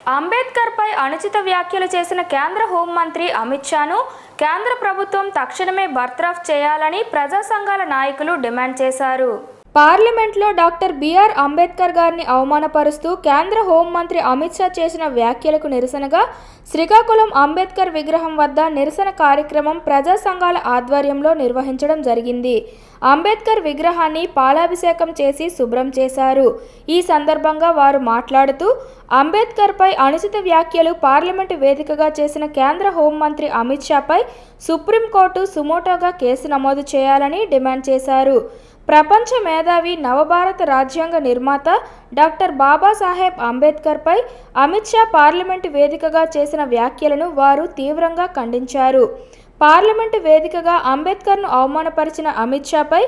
అంబేద్కర్ పై అనుచిత వ్యాఖ్యలు చేసిన కేంద్ర హోంమంత్రి అమిత్ షాను కేంద్ర ప్రభుత్వం తక్షణమే బర్తరఫ్ చేయాలని ప్రజా సంఘాల నాయకులు డిమాండ్ చేశారు. పార్లమెంట్లో డాక్టర్ బిఆర్ అంబేద్కర్ గారిని అవమానపరుస్తూ కేంద్ర హోంమంత్రి అమిత్ షా చేసిన వ్యాఖ్యలకు నిరసనగా శ్రీకాకుళం అంబేద్కర్ విగ్రహం వద్ద నిరసన కార్యక్రమం ప్రజా సంఘాల ఆధ్వర్యంలో నిర్వహించడం జరిగింది. అంబేద్కర్ విగ్రహాన్ని పాలాభిషేకం చేసి శుభ్రం చేశారు. ఈ సందర్భంగా వారు మాట్లాడుతూ అంబేద్కర్ పై అనుచిత వ్యాఖ్యలు పార్లమెంటు వేదికగా చేసిన కేంద్ర హోంమంత్రి అమిత్ షాపై సుప్రీంకోర్టు సుమోటోగా కేసు నమోదు చేయాలని డిమాండ్ చేశారు. ప్రపంచ మేధావి నవభారత రాజ్యాంగ నిర్మాత డాక్టర్ బాబాసాహెబ్ అంబేద్కర్ పై అమిత్ షా పార్లమెంటు వేదికగా చేసిన వ్యాఖ్యలను వారు తీవ్రంగా ఖండించారు. పార్లమెంటు వేదికగా అంబేద్కర్ను అవమానపరిచిన అమిత్ షాపై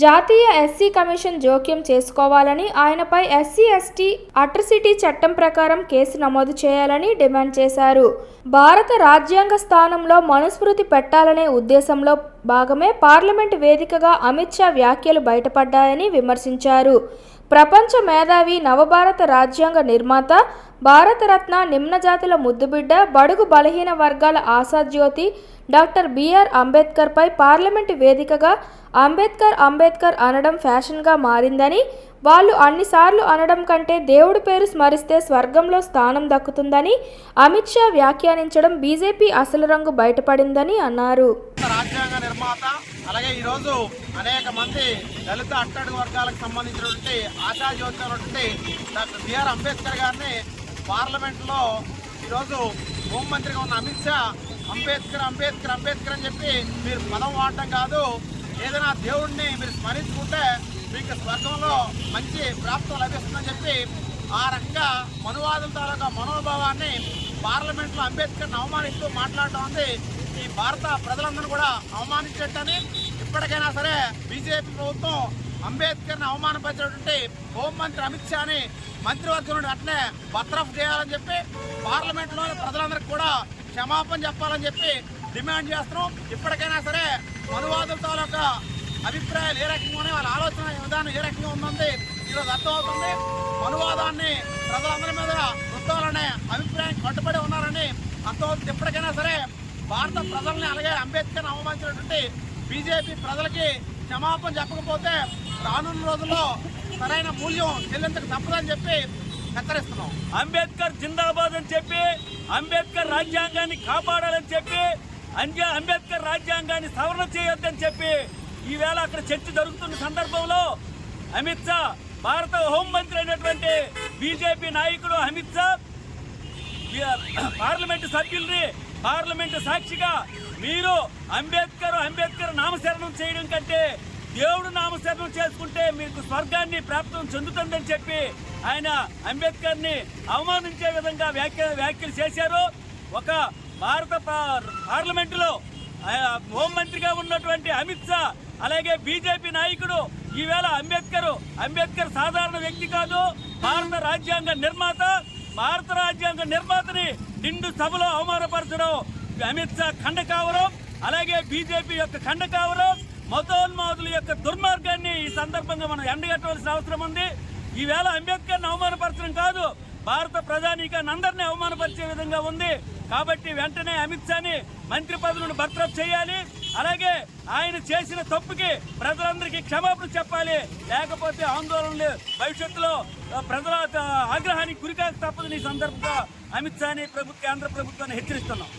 జాతీయ ఎస్సీ కమిషన్ జోక్యం చేసుకోవాలని, ఆయనపై ఎస్సీ ఎస్టీ అట్రసిటీ చట్టం ప్రకారం కేసు నమోదు చేయాలని డిమాండ్ చేశారు. భారత రాజ్యాంగ స్థానంలో మనుస్మృతి పెట్టాలనే ఉద్దేశంలో భాగమే పార్లమెంటు వేదికగా అమిత్ షా వ్యాఖ్యలు బయటపడ్డాయని విమర్శించారు. ప్రపంచ మేధావి నవభారత రాజ్యాంగ నిర్మాత, భారతరత్న, నిమ్నజాతుల ముద్దుబిడ్డ, బడుగు బలహీన వర్గాల ఆశాజ్యోతి డాక్టర్ బిఆర్ అంబేద్కర్ పై పార్లమెంటు వేదికగా అంబేద్కర్ అనడం ఫ్యాషన్గా మారిందని, వాళ్ళు అన్నిసార్లు అనడం కంటే దేవుడి పేరు స్మరిస్తే స్వర్గంలో స్థానం దక్కుతుందని అమిత్ షా వ్యాఖ్యానించడం బీజేపీ అసలు రంగు బయటపడిందని అన్నారు. రాజ్యాంగ నిర్మాత, అలాగే ఈరోజు అనేక మంది దళిత అట్టడుగు వర్గాలకు సంబంధించినటువంటి ఆశాజ్యోతి అయినటువంటి డాక్టర్ బిఆర్ అంబేద్కర్ గారిని పార్లమెంట్లో ఈరోజు హోంమంత్రిగా ఉన్న అమిత్ షా అంబేద్కర్ అని చెప్పి మీరు పదం వాడటం కాదు, ఏదైనా దేవుడిని మీరు స్మరించుకుంటే మీకు స్వర్గంలో మంచి ప్రాప్తం లభిస్తుందని చెప్పి ఆ రకంగా మనువాదుల తాలూకా మనోభావాన్ని పార్లమెంట్లో అంబేద్కర్ని అవమానిస్తూ మాట్లాడటం ఉంది. ఈ భారత ప్రజలందరూ కూడా అవమానించేటని ఇప్పటికైనా సరే బీజేపీ ప్రభుత్వం అంబేద్కర్ని అవమానపరిచినటువంటి హోంమంత్రి అమిత్ షాని మంత్రివర్గం నుండి వెంటనే బర్తరఫ్ చేయాలని చెప్పి పార్లమెంట్లోని ప్రజలందరికీ కూడా క్షమాపణ చెప్పాలని చెప్పి డిమాండ్ చేస్తున్నాం. ఇప్పటికైనా సరే మనువాదుల తాలూకా అభిప్రాయాలు ఏ రకంగా ఉన్నాయి, వాళ్ళ ఆలోచన విధానం ఏ రకంగా ఉందంది ఈరోజు అర్థమవుతుంది. మనువాదాన్ని ప్రజలందరి మీద రుద్దాలనే అభిప్రాయం కట్టుబడి ఉన్నారని అర్థమవుతుంది. ఇప్పటికైనా సరే భారత ప్రజల్ని, అలాగే అంబేద్కర్ని అవమానించినటువంటి బీజేపీ ప్రజలకి క్షమాపణ చెప్పకపోతే రానున్న రోజుల్లో సరైన మూల్యం చెల్లించక తప్పదని చెప్పి హెచ్చరిస్తున్నాం. అంబేద్కర్ జిందాబాద్ అని చెప్పి, అంబేద్కర్ రాజ్యాంగాన్ని కాపాడాలని చెప్పి, అంబేద్కర్ రాజ్యాంగాన్ని సవరణ చేయొద్దని చెప్పి ఈవేళ అక్కడ చర్చ జరుగుతున్న సందర్భంలో అమిత్ షా, భారత హోంమంత్రి అయినటువంటి బీజేపీ నాయకుడు అమిత్ షా పార్లమెంటు సభ్యుల్ని పార్లమెంటు సాక్షిగా మీరు అంబేద్కర్ నామశరణం చేయడం కంటే దేవుడు నామశరణం చేసుకుంటే మీకు స్వర్గాన్ని ప్రాప్తం చెందుతుందని చెప్పి ఆయన అంబేద్కర్ని అవమానించే విధంగా వ్యాఖ్యలు చేశారు. ఒక భారత పార్లమెంటులో హోంమంత్రిగా ఉన్నటువంటి అమిత్ షా, అలాగే బీజేపీ నాయకుడు ఈవేళ అంబేద్కర్ సాధారణ వ్యక్తి కాదు, భారత రాజ్యాంగ నిర్మాతని నిండు సభలో అవమానపరచడం అమిత్ షా ఖండకావరం, అలాగే బీజేపీ యొక్క ఖండకావరం, మతోన్మాదుల యొక్క దుర్మార్గాన్ని ఈ సందర్భంగా మనం ఎండగట్టవలసిన అవసరం ఉంది. ఈవేళ అంబేద్కర్ని అవమానపరచడం కాదు, భారత ప్రజానీకాన్ని అందరినీ అవమానపరిచే విధంగా ఉంది. కాబట్టి వెంటనే అమిత్ షాని మంత్రి పదవి నుండి బర్తరఫ్ చేయాలి. అలాగే ఆయన చేసిన తప్పుకి ప్రజలందరికీ క్షమాపణ చెప్పాలి. లేకపోతే ఆందోళనలు భవిష్యత్తులో ప్రజల ఆగ్రహానికి గురికాక తప్పదని ఈ సందర్భంగా అమిత్ షాని కేంద్ర ప్రభుత్వాన్ని హెచ్చరిస్తున్నాం.